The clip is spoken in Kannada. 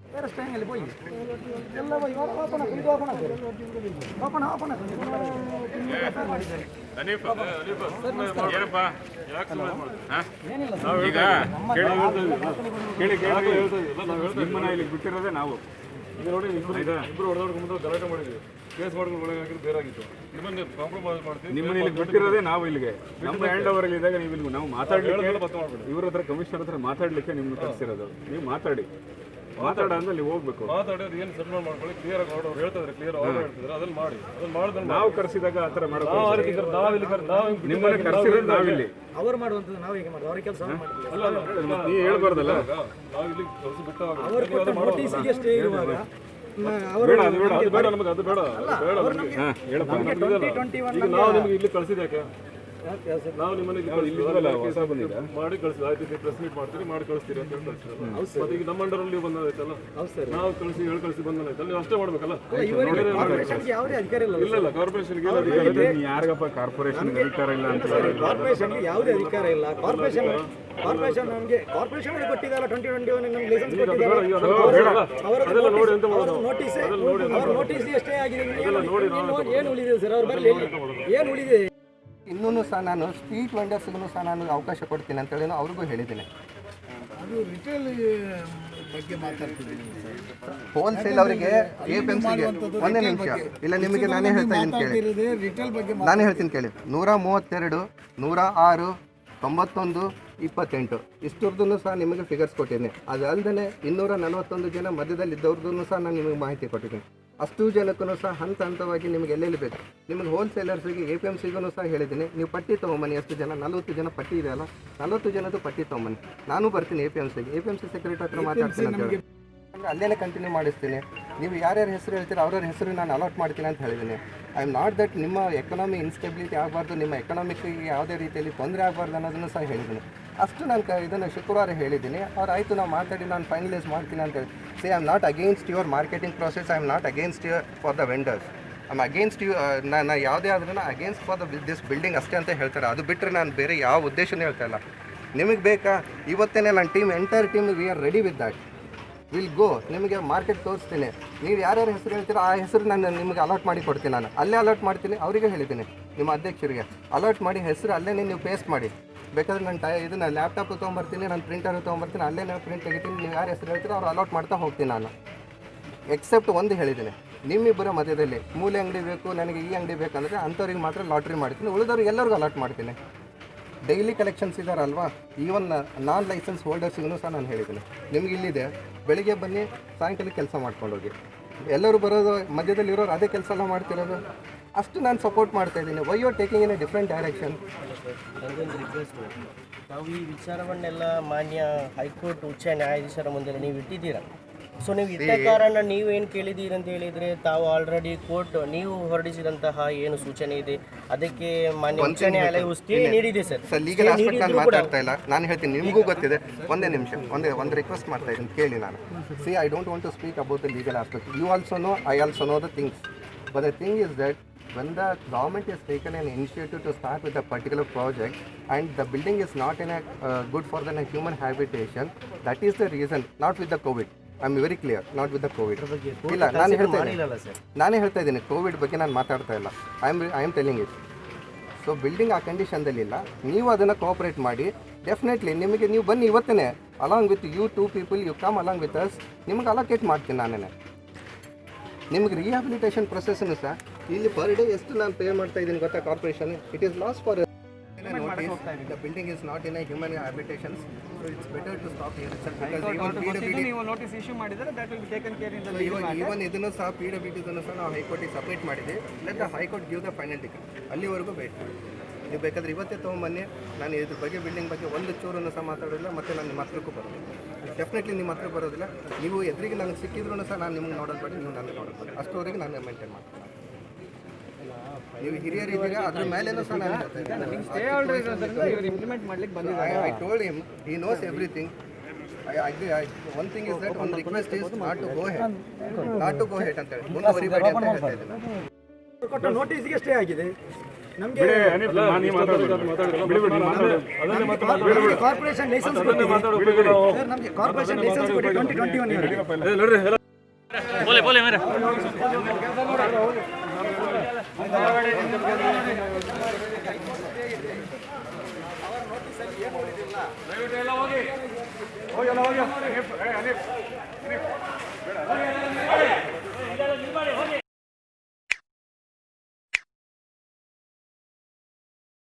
Era staying ಅಲ್ಲಿ ಹೋಗಿ ಎಲ್ಲ ಹೋಗಿ ಓಪನ್ ಆಗಿ ಇದು ಓಪನ್ ಆಗಿ ಓಪನ್ ಮಾಡಿದ್ದಾರೆ ಅನೀಫ್ ಏನಪ್ಪ ಯಾಕೆ ಸುಮ್ಮನೆ ಮಾಡ್ತೀರಾ ಈಗ ಕೇಳಿ ನಿಮ್ಮ ಮನೆ ಇಲ್ಲಿ ಬಿಟ್ಟಿರೋದೇ ನಾವು ಈಗ ನೋಡಿ ಇಬ್ಬರು ಹೊಡೆದವ್ರಿಗೆ ಮುಂದೆ ಗಲಾಟೆ ಮಾಡಿದ್ವಿ ಕೇಸ್ ಮಾಡ್ಕೊಂಡು ಒಳಗೆ ಹಾಕಿದ್ದು ಬೇರೆ ಆಗಿತ್ತು ನಿಮ್ಮನ್ನೇ ಕಾಂಪ್ರಮೈಸ್ ಮಾಡ್ತೀವಿ ನಿಮ್ಮನ್ನ ಇಲ್ಲಿ ಬಿಟ್ಟಿರೋದೇ ನಾವು ಇಲ್ಲಿಗೆ ನಮ್ಮ ಹ್ಯಾಂಡ್ ಓವರಲ್ಲಿ ಇದ್ದಾಗ ನೀವು ಇಲ್ಲಿ ನಾವು ಮಾತಾಡಲಿಕ್ಕೆ ಇವ್ರ ಹತ್ರ ಕಮಿಷನರ್ ಹತ್ರ ಮಾತಾಡಲಿಕ್ಕೆ ನಿಮ್ಮನ್ನು ಕಳಿಸಿರೋದು ನೀವು ಮಾತಾಡಂದ್ರೆ ನೀವು ಹೋಗ್ಬೇಕು ಮಾತಾಡೋದು ಏನು ಸನ್ಮಾನ ಮಾಡ್ಕೊಳ್ಳಿ ಕ್ಲಿಯರ್ ಆಗಿ ಅವ್ರು ಹೇಳ್ತಾರೆ ಕ್ಲಿಯರ್ ಅವ್ರು ಹೇಳ್ತಿದ್ದಾರೆ ಅದನ್ನ ಮಾಡಿದ್ರೆ ನಾವು ಕರೆಸಿದಾಗ ಆ ಥರ ಮಾಡೋದು ನಾವು ನಿಮ್ಮನ್ನ ಕರೆಸಿರೋದು ನಾವಿಲ್ಲಿ ಅವರು ಮಾಡುವಂಥದ್ದು ನಾವು ಹೇಗೆ ಮಾಡೋದು ಅವ್ರ ಕೆಲಸ ಅಲ್ಲ ನೀವು ಹೇಳ್ಬಾರ್ದಲ್ಲ ನಾವು ಇಲ್ಲಿ ಕೆಲಸ ಬಿಟ್ಟಾಗ ಅವರು ನೋಟಿಸ್ಗೆ ಸ್ಟೇ ಇರುವಾಗ ಅದು ಬೇಡ ಈಗ ನಾವು ನಿಮ್ಗೆ ಇಲ್ಲಿ ಕಳಿಸಿದ್ಯಾಕೆ ನಾವು ನಿಮ್ಮನೆ ಮಾಡಿ ಕಳಿಸಿದ ಆಯ್ತು ಪ್ರೆಸ್ ಮೀಟ್ ಮಾಡ್ತೀರಿ ಮಾಡಿ ಕಳಿಸ್ತೀರಿ ಅಂತ ಹೇಳಿ ಕಳಿಸಿದ್ರು ಮತ್ತೆ ಈಗ ನಮ್ಮ ಅಂಡರಲ್ಲಿ ಬಂದಾಯ್ತಲ್ಲ ನಾವು ಕಳಿಸಿ ಬಂದಾಯ್ತಲ್ಲ ನೀವು ಅಷ್ಟೇ ಮಾಡ್ಬೇಕಲ್ಲ ಇಲ್ಲ ಕಾರ್ಪೊರೇಷನ್ಗೆ ಯಾರಿಗಪ್ಪ ಕಾರ್ಪೊರೇಷನ್ ಅಧಿಕಾರ ಇಲ್ಲ ಅಂತ ಕಾರ್ಪೊರೇಷನ್ಗೆ ಯಾವುದೇ ಅಧಿಕಾರ ಇಲ್ಲ ಕಾರ್ಪೊರೇಷನ್ ನಮಗೆ ಕಾರ್ಪೊರೇಷನ್ ಕೊಟ್ಟಿದ್ದಲ್ಲ 2021 ನಮಗೆ ಲೈಸೆನ್ಸ್ ಕೊಟ್ಟಿದ್ದಾರೆ ನೋಟಿಸ್ ಎಷ್ಟೇ ಆಗಿದೆ ಏನು ಉಳಿದಿದೆ ಸರ್ ಅವ್ರು ಬರಲಿ ಏನು ಉಳಿದಿದೆ ಇನ್ನೂ ಸಹ ನಾನು ಸ್ಟ್ರೀಟ್ ವೆಂಡರ್ಸ್ಗೂ ಸಹ ನಾನು ಅವಕಾಶ ಕೊಡ್ತೀನಿ ಅಂತೇಳಿ ಅವ್ರಿಗೂ ಹೇಳಿದ್ದೀನಿ ಅದು ರಿಟೇಲ್ ಬಗ್ಗೆ ಮಾತಾಡ್ತಿದ್ದೀನಿ ಹೋಲ್ಸೇಲ್ ಅವರಿಗೆ APMCಗೆ ಒಂದೇ ನಿಮಿಷ ಇಲ್ಲ ನಿಮಗೆ ನಾನೇ ಹೇಳ್ತಾ ಇದ್ದೀನಿ ಕೇಳಿ ರಿಟೇಲ್ ಬಗ್ಗೆ ನಾನೇ ಹೇಳ್ತೀನಿ ಕೇಳಿ 132 106 91 28 ಇಷ್ಟರದ್ದು ಸಹ ನಿಮಗೆ ಫಿಗರ್ಸ್ ಕೊಟ್ಟಿದ್ದೀನಿ ಅದಲ್ಲದೆ 241 ಜನ ಮಧ್ಯದಲ್ಲಿ ಇದ್ದವ್ರದ್ದು ಸಹ ನಾನು ನಿಮಗೆ ಮಾಹಿತಿ ಕೊಟ್ಟಿದ್ದೀನಿ ಅಷ್ಟು ಜನಕ್ಕೂ ಸಹ ಹಂತವಾಗಿ ನಿಮಗೆ ಎಲ್ಲೆಲ್ಲಿ ಬೇಕು ನಿಮಗೆ ಹೋಲ್ಸೇಲರ್ಸ್ಗೆ APMCಗೂ ಸಹ ಹೇಳಿದ್ದೀನಿ ನೀವು ಪಟ್ಟಿ ತೊಗೊಂಬನ್ನಿ ಎಷ್ಟು ಜನ 40 ಜನ ಪಟ್ಟಿ ಇದೆ ಅಲ್ಲ 40 ಜನದ್ದು ಪಟ್ಟಿ ತೊಗೊಂಬನ್ನಿ ನಾನು ಬರ್ತೀನಿ APMC ಸೆಕ್ರೆಟರಿ ಹತ್ರ ಮಾತಾಡ್ತೀನಿ ಅಂತ ಹೇಳಿ ಅಲ್ಲೇ ಕಂಟಿನ್ಯೂ ಮಾಡಿಸ್ತೀನಿ ನೀವು ಯಾರ್ಯಾರ ಹೆಸರು ಹೇಳ್ತೀರೋ ಅವ್ರವ್ರ ಹೆಸರು ನಾನು ಅಲಾಟ್ ಮಾಡ್ತೀನಿ ಅಂತ ಹೇಳಿದ್ದೀನಿ ಐ ಆಮ್ ನಾಟ್ ದಟ್ ನಿಮ್ಮ ಎಕನಾಮಿ ಇನ್ಸ್ಟೆಬಿಲಿಟಿ ಆಗಬಾರ್ದು ನಿಮ್ಮ ಎಕನಾಮಿಕ್ಕಿಗೆ ಯಾವುದೇ ರೀತಿಯಲ್ಲಿ ತೊಂದರೆ ಆಗಬಾರ್ದು ಅನ್ನೋದನ್ನು ಸಹ ಹೇಳಿದ್ದೀನಿ ಅಷ್ಟು ನಾನು ಇದನ್ನು ಶುಕ್ರವಾರ ಹೇಳಿದ್ದೀನಿ ಅವ್ರು ಆಯಿತು ನಾವು ಮಾತಾಡಿ ನಾನು ಫೈನಲೈಸ್ ಮಾಡ್ತೀನಿ ಅಂತ ಹೇಳಿ I am not against your marketing process I am not against your for the vendors I am against you ನಾನು ಯಾವುದೇ ಆದ್ರೂ ಅಗೇನ್ಸ್ಟ್ ಫಾರ್ ದಿಸ್ ಬಿಲ್ಡಿಂಗ್ ಅಷ್ಟೇ ಅಂತ ಹೇಳ್ತಾರೆ ಅದು ಬಿಟ್ಟರೆ ನಾನು ಬೇರೆ ಯಾವ ಉದ್ದೇಶನೂ ಹೇಳ್ತಾ ಇಲ್ಲ ನಿಮಗೆ ಬೇಕಾ ಇವತ್ತೇ ನನ್ನ team entire team we are ready with that will go ನಿಮಗೆ ಮಾರ್ಕೆಟ್ ತೋರಿಸ್ತೀನಿ ನೀವು ಯಾರ್ಯಾರ ಹೆಸರು ಹೇಳ್ತೀರೋ ಆ ಹೆಸರು ನಾನು ನಿಮಗೆ ಅಲಾಟ್ ಮಾಡಿ ಕೊಡ್ತೀನಿ ನಾನು ಅಲ್ಲೇ ಅಲಾಟ್ ಮಾಡ್ತೀನಿ ಅವರಿಗೆ ಹೇಳಿದ್ದೀನಿ ನಿಮ್ಮ ಅಧ್ಯಕ್ಷರಿಗೆ ಅಲಾಟ್ ಮಾಡಿ ಹೆಸರು ಅಲ್ಲೇ ನೀವು ಪೇಸ್ಟ್ ಮಾಡಿ ಬೇಕಾದ್ರೆ ನಾನು ಇದನ್ನು ಲ್ಯಾಪ್ಟಾಪ್ ತೊಗೊಂಬರ್ತೀನಿ ನಾನು ಪ್ರಿಂಟರ್ ತೊಗೊಂಬರ್ತೀನಿ ಅಲ್ಲೇ ನಾನು ಪ್ರಿಂಟ್ ತೆಗಿತೀನಿ ನೀವು ಯಾರು ಹೆಸರು ಹೇಳ್ತೀರೋ ಅವ್ರು ಅಲಾಟ್ ಮಾಡ್ತಾ ಹೋಗ್ತೀನಿ ನಾನು ಎಕ್ಸೆಪ್ಟ್ ಒಂದು ಹೇಳಿದ್ದೀನಿ ನಿಮ್ಮಿಬ್ಬರ ಮಧ್ಯದಲ್ಲಿ ಮೂಲೆ ಅಂಗಡಿ ಬೇಕು ನನಗೆ ಈ ಅಂಗಡಿ ಬೇಕಂದರೆ ಅಂಥವ್ರಿಗೆ ಮಾತ್ರ ಲಾಟ್ರಿ ಮಾಡ್ತೀನಿ ಉಳಿದವ್ರಿಗೆ ಎಲ್ಲರಿಗೂ ಅಲಾಟ್ ಮಾಡ್ತೀನಿ ಡೈಲಿ ಕಲೆಕ್ಷನ್ಸ್ ಇದ್ದಾರಲ್ವಾ ಈವನ್ ನಾನ್ ಲೈಸೆನ್ಸ್ ಹೋಲ್ಡರ್ಸಿಗೂ ಸಹ ನಾನು ಹೇಳಿದ್ದೀನಿ ನಿಮ್ಗೆ ಇಲ್ಲಿದೆ ಬೆಳಿಗ್ಗೆ ಬನ್ನಿ ಸಾಯಂಕಾಲ ಕೆಲಸ ಮಾಡ್ಕೊಂಡೋಗಿ ಎಲ್ಲರೂ ಬರೋದು ಮಧ್ಯದಲ್ಲಿ ಇರೋರು ಅದೇ ಕೆಲಸ ಎಲ್ಲ ಮಾಡ್ತಿರೋದು ಅಷ್ಟು ನಾನು ಸಪೋರ್ಟ್ ಮಾಡ್ತಾ ಇದ್ದೀನಿ why you are taking in a different direction ನನಗೊಂದು ರಿಕ್ವೆಸ್ಟ್ ನಾವು ಈ ವಿಚಾರವನ್ನೆಲ್ಲ ಮಾನ್ಯ ಹೈಕೋರ್ಟ್ ಉಚ್ಚ ನ್ಯಾಯಾಧೀಶರ ಮುಂದೆ ನೀವು ಇಟ್ಟಿದ್ದೀರಾ ಸೊ ನೀವು ಇದ್ದ ಕಾರಣ ನೀವೇನು ಕೇಳಿದ್ದೀರಿ ಅಂತ ಹೇಳಿದರೆ ತಾವು ಆಲ್ರೆಡಿ ಕೋರ್ಟ್ ನೀವು ಹೊರಡಿಸಿದಂತಹ ಏನು ಸೂಚನೆ ಇದೆ ಅದಕ್ಕೆ ಮಾನ್ಯ ಉಚ್ಚ ನ್ಯಾಯಾಲಯವು ಸ್ಟೇ ನೀಡಿದೆ ಸರ್ ಲೀಗಲ್ ಆಸ್ಪೆಕ್ಟ್ ನಾನು ಮಾತಾಡ್ತಾ ಇಲ್ಲ ನಾನು ಹೇಳ್ತೀನಿ ನಿಮಗೂ ಗೊತ್ತಿದೆ ಒಂದೇ ನಿಮಿಷ ಒಂದು ರಿಕ್ವೆಸ್ಟ್ ಮಾಡ್ತಾ ಇದ್ದೀನಿ ಕೇಳಿ ನಾನು I don't want to speak about the legal aspect you also know I also know the things but the thing is that when the government has taken an initiative to start with a particular project and the building is not in a good for the human habitation, that is the reason, not with the COVID. I am very clear, not with the COVID. ಇಲ್ಲ ನಾನೇ ಹೇಳ್ತಾ ಇದ್ದೀನಿ ಕೋವಿಡ್ ಬಗ್ಗೆ ನಾನು ಮಾತಾಡ್ತಾ ಇಲ್ಲ I am telling it so building ಆ ಕಂಡೀಷನ್ದಲ್ಲಿ ಇಲ್ಲ ನೀವು ಅದನ್ನು ಕೋಆಪ್ರೇಟ್ ಮಾಡಿ ಡೆಫಿನೆಟ್ಲಿ ನಿಮಗೆ ನೀವು ಬನ್ನಿ ಇವತ್ತೇ along with you 2 people you come along with us ನಿಮ್ಗೆ ಅಲೋಕೇಟ್ ಮಾಡ್ತೀನಿ ನಾನೇ ನಿಮಗೆ ರಿಹ್ಯಾಬಿಲಿಟೇಷನ್ ಪ್ರೊಸೆಸ್ನು ಸಹ ಇಲ್ಲಿ ಪರ್ ಡೇ ಎಷ್ಟು ನಾನು ಪೇ ಮಾಡ್ತಾ ಇದ್ದೀನಿ ಗೊತ್ತಾ corporation it is loss for the building is not in a human habitations so it's better to stop here because ನೀವು ನೋಟಿಸ್ ಇಶ್ಯೂ ಮಾಡಿದರೆ that will be taken care in the even ಇದನ್ನು ಸಹ PWD ಇದನ್ನು ಸಹ ನಾವು ಹೈಕೋರ್ಟಿಗೆ ಸಬ್ಮಿಟ್ ಮಾಡಿದ್ದೀವಿ let the high court give the final ticket ಅಲ್ಲಿವರೆಗೂ ವೇಟ್ ಮಾಡಿ ನೀವು ಬೇಕಾದ್ರೆ ಇವತ್ತೇ ತೊಗೊಂಬನ್ನಿ ನಾನು ಇದ್ರ ಬಗ್ಗೆ ಬಿಲ್ಡಿಂಗ್ ಬಗ್ಗೆ ಒಂದು ಚೂರನ್ನು ಸಹ ಮಾತಾಡೋದಿಲ್ಲ ಮತ್ತು ನಾನು ನಿಮ್ಮ ಹತ್ರಕ್ಕೂ ಬರೋದಿಲ್ಲ ಡೆಫಿನೆಟ್ಲಿ ನಿಮ್ಮ ಹತ್ರ ಬರೋದಿಲ್ಲ ನೀವು ಎದುರಿಗೆ ನನಗೆ ಸಿಕ್ಕಿದ್ರೂ ಸಹ ನಾನು ನಿಮ್ಗೆ ನೋಡೋದು ಬೇಡ ನೀವು ನನಗೆ ನೋಡೋದು ಬೇಡ ಅಷ್ಟವರೆಗೆ ನಾನು ಮೇಂಟೈನ್ ಮಾಡ್ತೀನಿ ನೀವು ಹಿರಿಯರು ಇದ್ದೀರಾ ಅದ್ರ ಮೇಲೇನೂ ಸಹ ನಾನು I told him he knows everything one thing is that one request is not to go head ಅಂತ ಹೇಳಿ ಮುಂದುವರಿಬೇಡಿ ಅಂತ ಹೇಳ್ತಾ ಇದ್ದೀನಿ ನೋಟಿಸ್ಗೆ ಸ್ಟೇ ಆಗಿದೆ ಬಿಡಿ ಅನಿಲ್, ನಾನು ನೀವು ಮಾತಾಡೋದು ಬಿಡಿ ಬಿಡಿ ಮಾತಾಡೋದು ಅದನ್ನೇ ಮಾತಾಡೋದು ಕಾರ್ಪೊರೇಷನ್ ಲೈಸೆನ್ಸ್ ಸರ್ ನಮಗೆ ಕಾರ್ಪೊರೇಷನ್ ಲೈಸೆನ್ಸ್ ಕೊಡಿ 2021 ನೋಡ್ರಿ बोले बोले मेरे ಹೋಗಿ